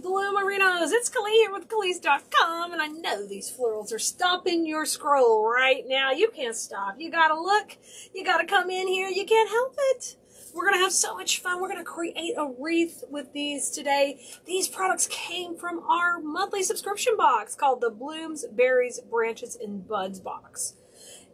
Bloomerinos. It's Keleas here with Keleas.com, and I know these florals are stopping your scroll right now. You can't stop. You gotta look. You gotta come in here. You can't help it. We're gonna have so much fun. We're gonna create a wreath with these today. These products came from our monthly subscription box called the Blooms, Berries, Branches, and Buds box.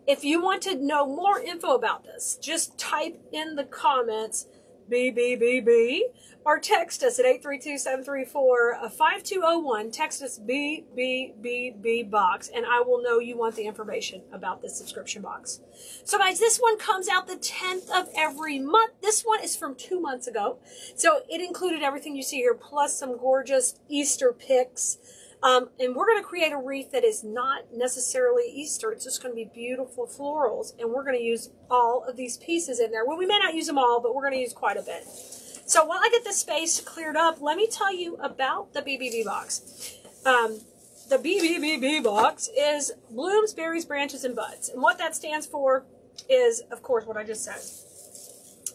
If you want to know more info about this, just type in the comments BBBB or text us at 832-734-5201. Text us BBBB box and I will know you want the information about this subscription box. So guys, this one comes out the 10th of every month. This one is from 2 months ago. So it included everything you see here plus some gorgeous Easter picks. And we're going to create a wreath that is not necessarily Easter. It's just going to be beautiful florals. And we're going to use all of these pieces in there. Well, we may not use them all, but we're going to use quite a bit. So while I get this space cleared up, let me tell you about the BBB box. The BBBB box is Blooms, Berries, Branches, and Buds. And what that stands for is, of course, what I just said.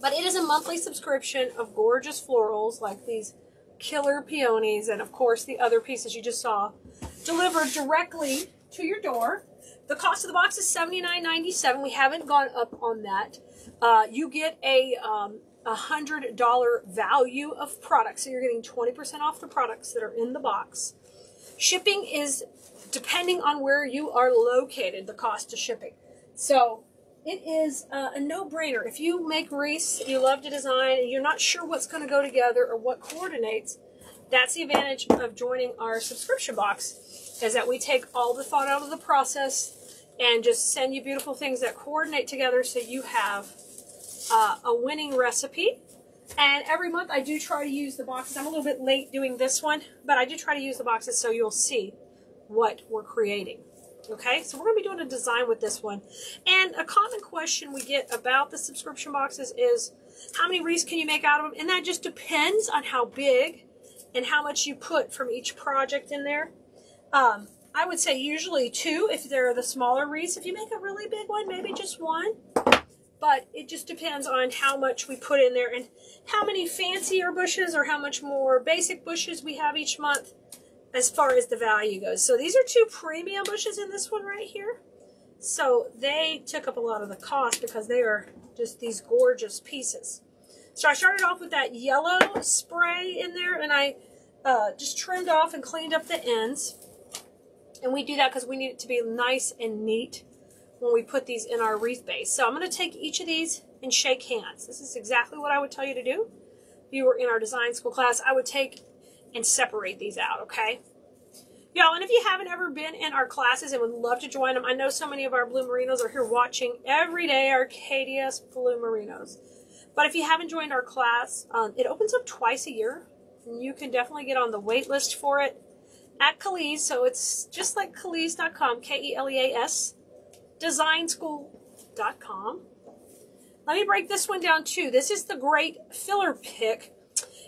But it is a monthly subscription of gorgeous florals like these killer peonies and of course the other pieces you just saw delivered directly to your door. The cost of the box is $79.97. We haven't gone up on that. You get a $100 value of products, so you're getting 20% off the products that are in the box. Shipping is depending on where you are located, the cost of shipping. So it is a no-brainer. If you make wreaths, you love to design, and you're not sure what's going to go together or what coordinates, that's the advantage of joining our subscription box, is that we take all the thought out of the process and just send you beautiful things that coordinate together so you have a winning recipe. And every month I do try to use the boxes. I'm a little bit late doing this one, but I do try to use the boxes so you'll see what we're creating. Okay, so we're going to be doing a design with this one. And a common question we get about the subscription boxes is, how many wreaths can you make out of them? And that just depends on how big and how much you put from each project in there. I would say usually 2 if they're the smaller wreaths. If you make a really big one, maybe just 1. But it just depends on how much we put in there and how many fancier bushes or how much more basic bushes we have each month as far as the value goes. So these are 2 premium bushes in this one right here. So they took up a lot of the cost because they are just these gorgeous pieces. So I started off with that yellow spray in there, and I just trimmed off and cleaned up the ends. And we do that because we need it to be nice and neat when we put these in our wreath base. So I'm going to take each of these and shake hands. This is exactly what I would tell you to do. If you were in our design school class, I would take and separate these out, okay? Y'all, and if you haven't ever been in our classes and would love to join them, I know so many of our Bloomerinos are here watching every day, our Keleas Bloomerinos. But if you haven't joined our class, it opens up twice a year, and you can definitely get on the wait list for it at Keleas. So it's just like Keleas.com, K-E-L-E-A-S, designschool.com. Let me break this one down too. This is the great filler pick.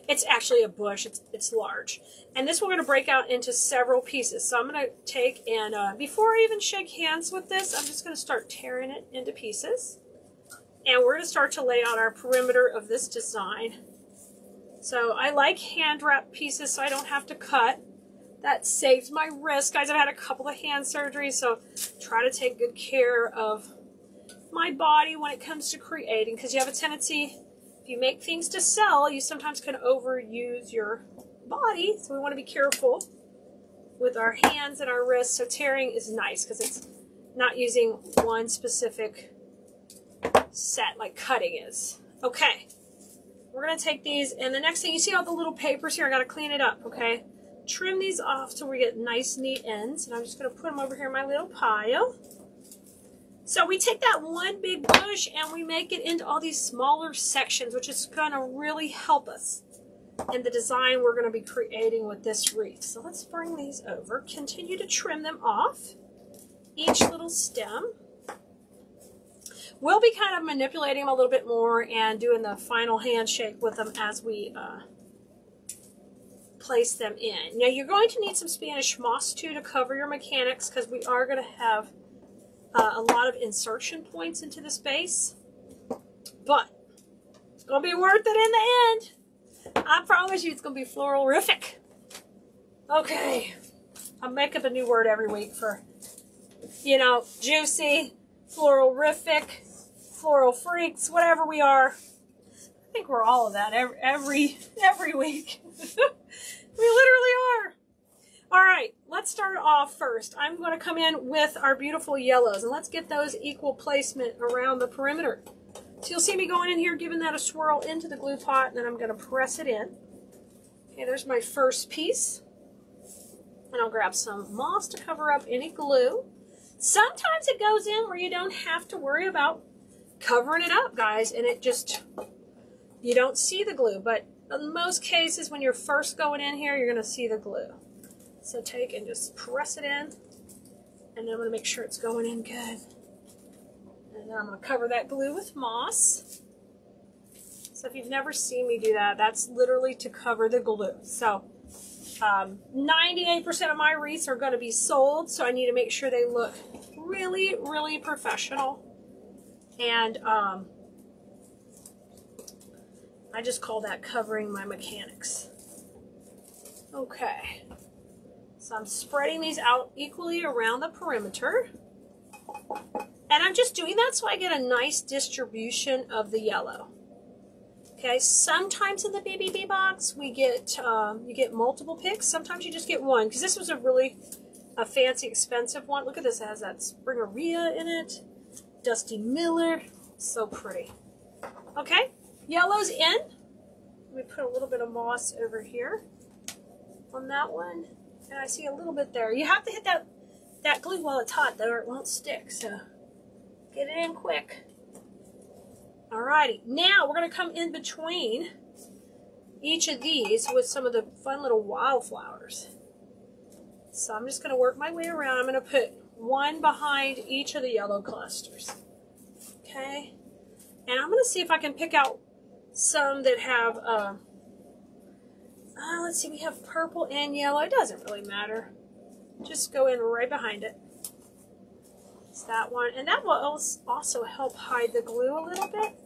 It's actually a bush. It's large. And this we're going to break out into several pieces. So I'm going to take and, before I even shake hands with this, I'm just going to start tearing it into pieces. And we're going to start to lay out our perimeter of this design. So I like hand wrap pieces so I don't have to cut. That saves my wrist. Guys, I've had a couple of hand surgeries, so try to take good care of my body when it comes to creating, because you have a tendency, if you make things to sell, you sometimes can overuse your body, so we want to be careful with our hands and our wrists. So tearing is nice because it's not using one specific set like cutting is. Okay, we're going to take these, and the next thing, you see all the little papers here, I got to clean it up, okay? Trim these off so we get nice, neat ends, and I'm just going to put them over here in my little pile. So we take that one big bush and we make it into all these smaller sections, which is going to really help us in the design we're going to be creating with this wreath. So let's bring these over. Continue to trim them off, each little stem. We'll be kind of manipulating them a little bit more and doing the final handshake with them as we place them in. Now you're going to need some Spanish moss too to cover your mechanics, because we are going to have a lot of insertion points into the space, but it's going to be worth it in the end. I promise you it's going to be floral-rific. Okay. I make up a new word every week for, you know, juicy, floralrific, floral freaks, whatever we are. I think we're all of that every week. We literally are. All right, let's start off first. I'm going to come in with our beautiful yellows, and let's get those equal placement around the perimeter. So you'll see me going in here, giving that a swirl into the glue pot, and then I'm going to press it in. Okay, there's my first piece. And I'll grab some moss to cover up any glue. Sometimes it goes in where you don't have to worry about covering it up, guys, and it just, you don't see the glue. But in most cases, when you're first going in here, you're going to see the glue. So take and just press it in, and then I'm going to make sure it's going in good. And then I'm going to cover that glue with moss. So if you've never seen me do that, that's literally to cover the glue. So 98% of my wreaths are going to be sold, so I need to make sure they look really, really professional. And I just call that covering my mechanics. Okay. So I'm spreading these out equally around the perimeter. And I'm just doing that so I get a nice distribution of the yellow. Okay, sometimes in the BBB box we get you get multiple picks. Sometimes you just get one, because this was a fancy, expensive one. Look at this; it has that Springeria in it, Dusty Miller, so pretty. Okay, yellow's in. Let me put a little bit of moss over here on that one, and I see a little bit there. You have to hit that glue while it's hot, though, or it won't stick. So get it in quick. Alrighty, now we're going to come in between each of these with some of the fun little wildflowers. So I'm just going to work my way around. I'm going to put one behind each of the yellow clusters. Okay, and I'm going to see if I can pick out some that have, let's see, we have purple and yellow. It doesn't really matter. Just go in right behind it. It's that one, and that will also help hide the glue a little bit.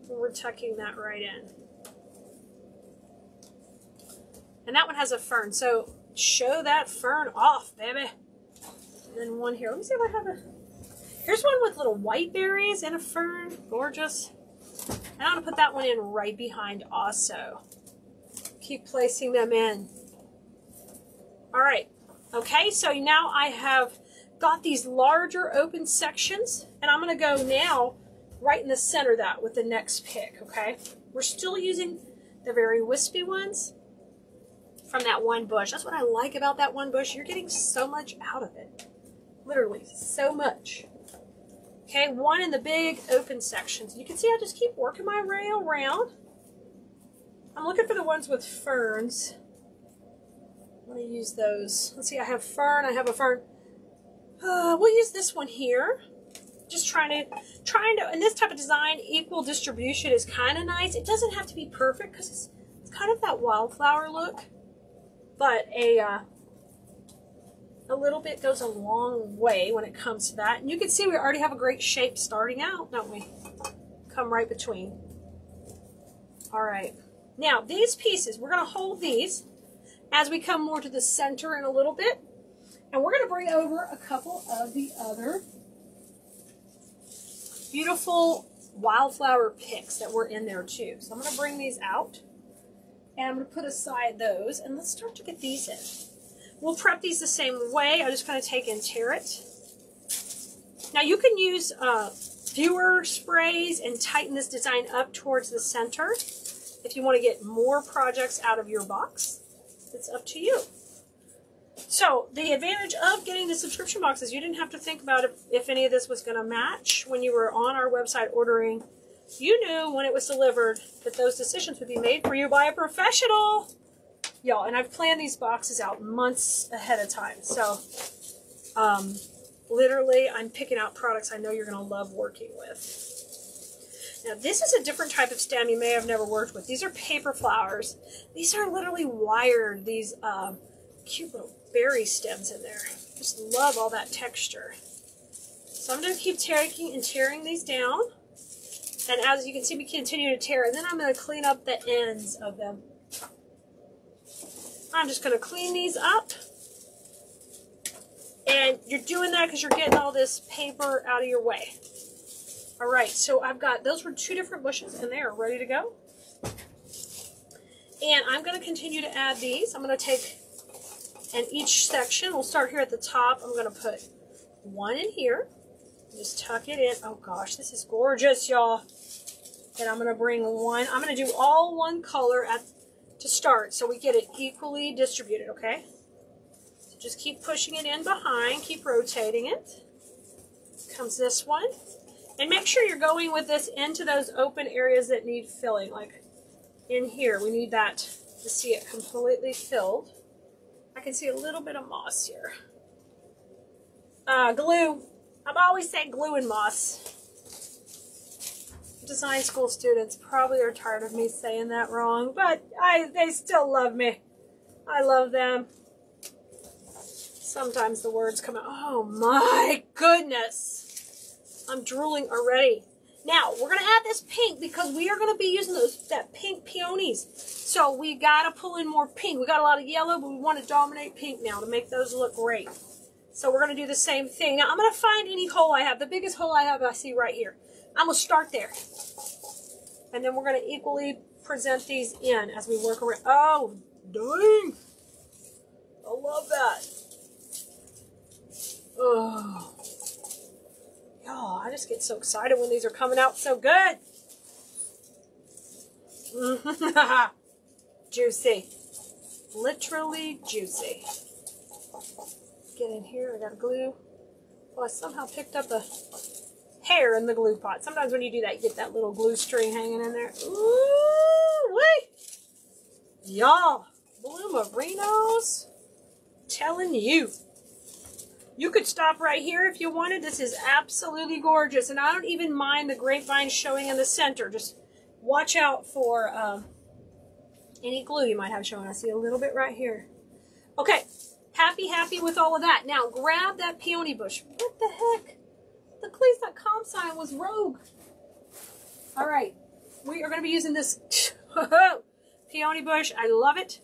We're tucking that right in. And that one has a fern, so show that fern off, baby. And then one here. Let me see if I have here's one with little white berries and a fern. Gorgeous. And I'm going to put that one in right behind also. Keep placing them in. All right. Okay, so now I have got these larger open sections, and I'm going to go now right in the center of that with the next pick, okay? We're still using the very wispy ones from that one bush. That's what I like about that one bush. You're getting so much out of it. Literally, so much. Okay, one in the big open sections. You can see I just keep working my way around. I'm looking for the ones with ferns. I'm going to use those. Let's see, I have fern, I have a fern. We'll use this one here. Just trying to, in this type of design, equal distribution is kind of nice. It doesn't have to be perfect because it's kind of that wildflower look, but a little bit goes a long way when it comes to that. And you can see we already have a great shape starting out, don't we? Come right between. All right. Now, these pieces, we're going to hold these as we come more to the center in a little bit. And we're going to bring over a couple of the other beautiful wildflower picks that were in there too. So I'm going to bring these out, and I'm going to put aside those, and let's start to get these in. We'll prep these the same way. I'm just going to take and tear it. Now you can use fewer sprays and tighten this design up towards the center if you want to get more projects out of your box. It's up to you. So the advantage of getting the subscription box is you didn't have to think about if any of this was going to match when you were on our website ordering. You knew when it was delivered that those decisions would be made for you by a professional. Y'all, and I've planned these boxes out months ahead of time. So literally I'm picking out products I know you're going to love working with. Now this is a different type of stem you may have never worked with. These are paper flowers. These are literally wired, these cute little berry stems in there. Just love all that texture. So I'm going to keep taking and tearing these down. And as you can see, we continue to tear. And then I'm going to clean up the ends of them. I'm just going to clean these up. And you're doing that because you're getting all this paper out of your way. All right, so I've got, those were 2 different bushes and they are ready to go. And I'm going to continue to add these. I'm going to take, and each section, we'll start here at the top. I'm going to put 1 in here. Just tuck it in. Oh gosh, this is gorgeous, y'all. And I'm going to bring 1. I'm going to do all 1 color to start so we get it equally distributed, okay? So just keep pushing it in behind. Keep rotating it. Comes this one. And make sure you're going with this into those open areas that need filling. Like in here, we need that to see it completely filled. I can see a little bit of moss here. Glue. I've always said glue and moss. Design school students probably are tired of me saying that wrong, but they still love me. I love them. Sometimes the words come out. Oh my goodness. I'm drooling already. Now, we're going to add this pink because we are going to be using that pink peonies. So we got to pull in more pink. We got a lot of yellow, but we want to dominate pink now to make those look great. So we're going to do the same thing. Now, I'm going to find any hole I have. The biggest hole I have, I see right here. I'm going to start there. And then we're going to equally present these in as we work around. Oh, dang. I love that. Oh. Y'all, I just get so excited when these are coming out so good. Juicy. Literally juicy. Get in here. I got glue. Oh, I somehow picked up a hair in the glue pot. Sometimes when you do that, you get that little glue string hanging in there. Ooh, wait. Y'all, blue merinos. Telling you. You could stop right here if you wanted. This is absolutely gorgeous. And I don't even mind the grapevine showing in the center. Just watch out for any glue you might have showing. I see a little bit right here. Okay. Happy with all of that. Now grab that peony bush. What the heck? The Keleas.com sign was rogue. All right. We are going to be using this peony bush. I love it.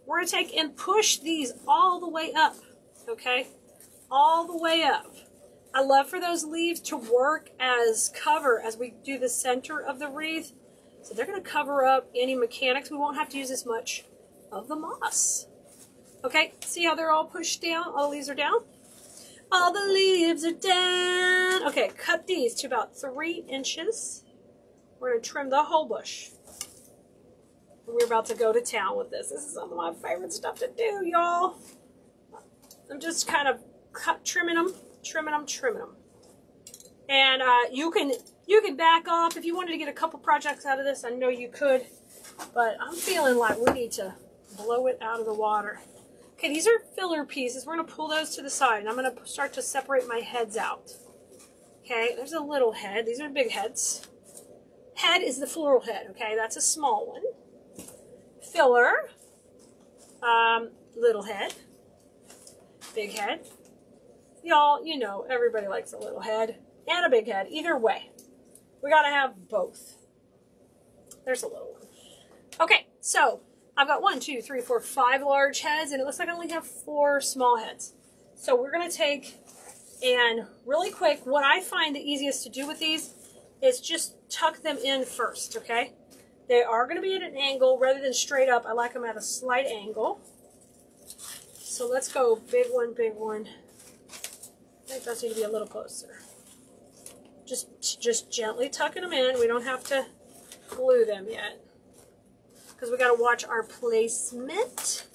We're going to take and push these all the way up. Okay? All the way up. I love for those leaves to work as cover as we do the center of the wreath. So they're going to cover up any mechanics. We won't have to use as much of the moss. Okay, see how they're all pushed down? All the leaves are down? All the leaves are down. Okay, cut these to about 3 inches. We're going to trim the whole bush. We're about to go to town with this. This is some of my favorite stuff to do, y'all. I'm just kind of trimming them. And you can back off if you wanted to get a couple projects out of this. I know you could, but I'm feeling like we need to blow it out of the water. Okay, these are filler pieces. We're going to pull those to the side, and I'm going to start to separate my heads out. Okay, there's a little head. These are big heads. Head is the floral head, okay? That's a small one. Filler, little head, big head. Y'all, you know, everybody likes a little head and a big head. Either way, we got to have both. There's a little one. Okay, so I've got 1, 2, 3, 4, 5 large heads, and it looks like I only have 4 small heads. So we're going to take, and really quick, what I find the easiest to do with these is just tuck them in first, okay? They are going to be at an angle rather than straight up. I like them at a slight angle. So let's go big one, big one. I think those need to be a little closer. Just gently tucking them in. We don't have to glue them yet, because we got to watch our placement.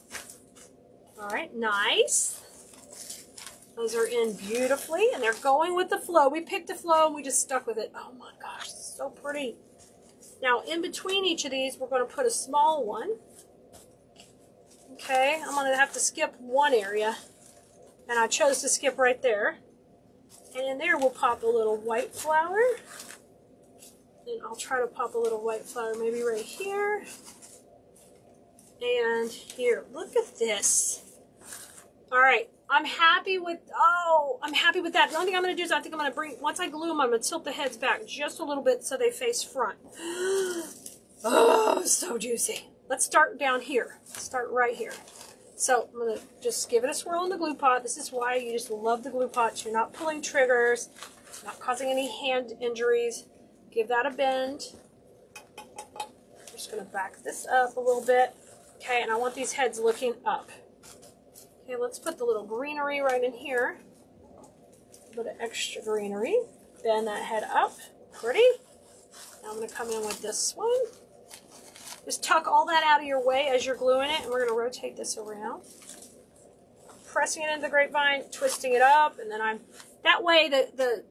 All right, nice. Those are in beautifully, and they're going with the flow. We picked a flow, and we just stuck with it. Oh my gosh, this is so pretty. Now, in between each of these, we're going to put a small one. Okay, I'm going to have to skip one area, and I chose to skip right there. And in there, we'll pop a little white flower. And I'll try to pop a little white flower maybe right here. And here. Look at this. All right. I'm happy with that. The only thing I'm going to do is I think I'm going to bring, once I glue them, I'm going to tilt the heads back just a little bit so they face front. Oh, so juicy. Let's start down here. Start right here. So I'm going to just give it a swirl in the glue pot. This is why you just love the glue pots. You're not pulling triggers, not causing any hand injuries. Give that a bend. I'm just going to back this up a little bit. Okay, and I want these heads looking up. Okay, let's put the little greenery right in here. A bit of extra greenery. Bend that head up. Pretty. Now I'm going to come in with this one. Just tuck all that out of your way as you're gluing it, and we're going to rotate this around. Pressing it into the grapevine, twisting it up, and then that way the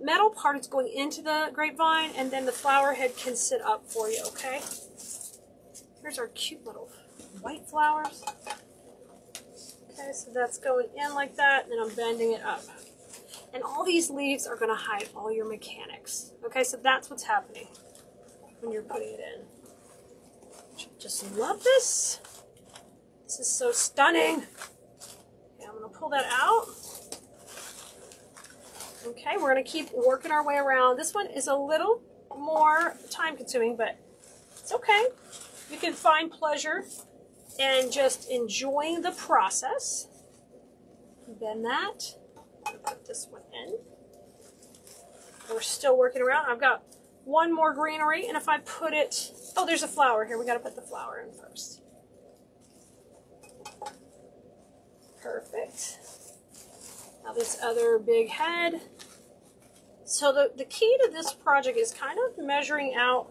metal part is going into the grapevine, and then the flower head can sit up for you, okay? Here's our cute little white flowers. Okay, so that's going in like that, and then I'm bending it up. And all these leaves are going to hide all your mechanics. Okay, so that's what's happening when you're putting it in. Just love this. This is so stunning. Okay, I'm going to pull that out. Okay, we're going to keep working our way around. This one is a little more time consuming, but it's okay. You can find pleasure in just enjoying the process. Bend that. I'm going to put this one in. We're still working around. I've got one more greenery, and if I put it... Oh, there's a flower here. We got to put the flower in first. Perfect. Now this other big head. So the key to this project is kind of measuring out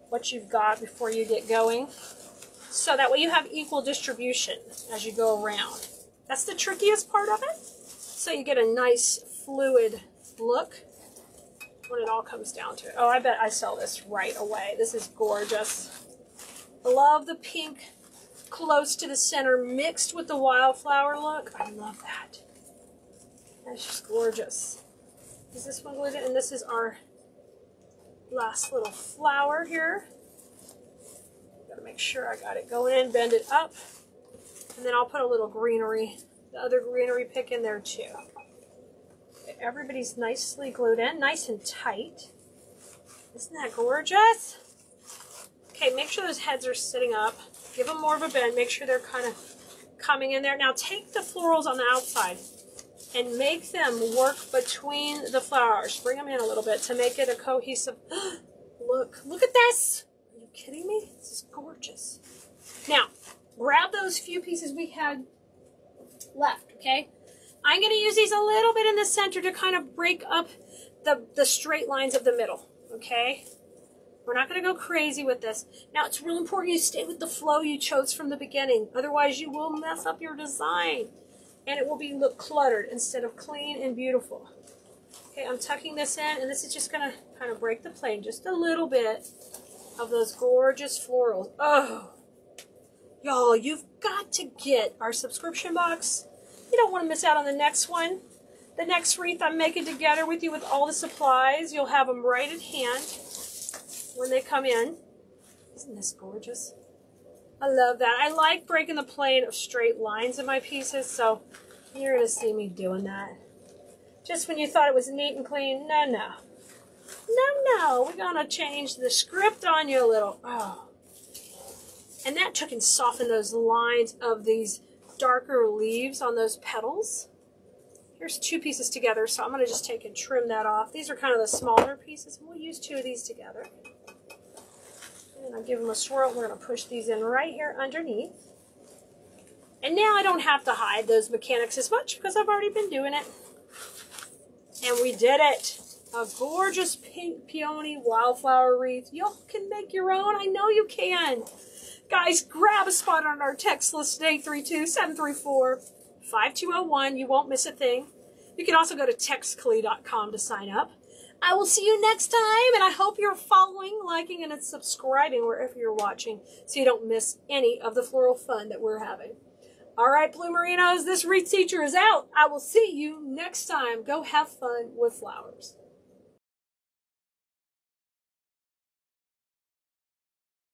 what you've got before you get going. So that way you have equal distribution as you go around. That's the trickiest part of it. So you get a nice fluid look when it all comes down to it. Oh, I bet I sell this right away. This is gorgeous. I love the pink close to the center mixed with the wildflower look. I love that. That's just gorgeous. Is this one glued in? And this is our last little flower here. Gotta make sure I got it going in, bend it up. And then I'll put a little greenery, the other greenery pick in there too. Everybody's nicely glued in, nice and tight. Isn't that gorgeous? Okay, make sure those heads are sitting up. Give them more of a bend. Make sure they're kind of coming in there. Now take the florals on the outside and make them work between the flowers. Bring them in a little bit to make it a cohesive look at this. Are you kidding me? This is gorgeous. Now, grab those few pieces we had left, okay? I'm going to use these a little bit in the center to kind of break up the straight lines of the middle, okay? We're not going to go crazy with this. Now, it's real important you stay with the flow you chose from the beginning. Otherwise, you will mess up your design, and it will look cluttered instead of clean and beautiful. Okay, I'm tucking this in, and this is just going to kind of break the plane just a little bit of those gorgeous florals. Oh, y'all, you've got to get our subscription box. You don't want to miss out on the next one. The next wreath I'm making together with you with all the supplies. You'll have them right at hand when they come in. Isn't this gorgeous? I love that. I like breaking the plane of straight lines in my pieces, so you're going to see me doing that. Just when you thought it was neat and clean, no. No, we're going to change the script on you a little. Oh. And that took and softened those lines of these darker leaves on those petals. Here's two pieces together, so I'm going to just take and trim that off. These are kind of the smaller pieces, and we'll use two of these together. And I'll give them a swirl. We're going to push these in right here underneath. And now I don't have to hide those mechanics as much because I've already been doing it. And we did it. A gorgeous pink peony wildflower wreath. Y'all can make your own. I know you can. Guys, grab a spot on our text list, 832-734-5201. You won't miss a thing. You can also go to textkele.com to sign up. I will see you next time, and I hope you're following, liking, and subscribing wherever you're watching so you don't miss any of the floral fun that we're having. All right, Bloomerinos, this wreath teacher is out. I will see you next time. Go have fun with flowers.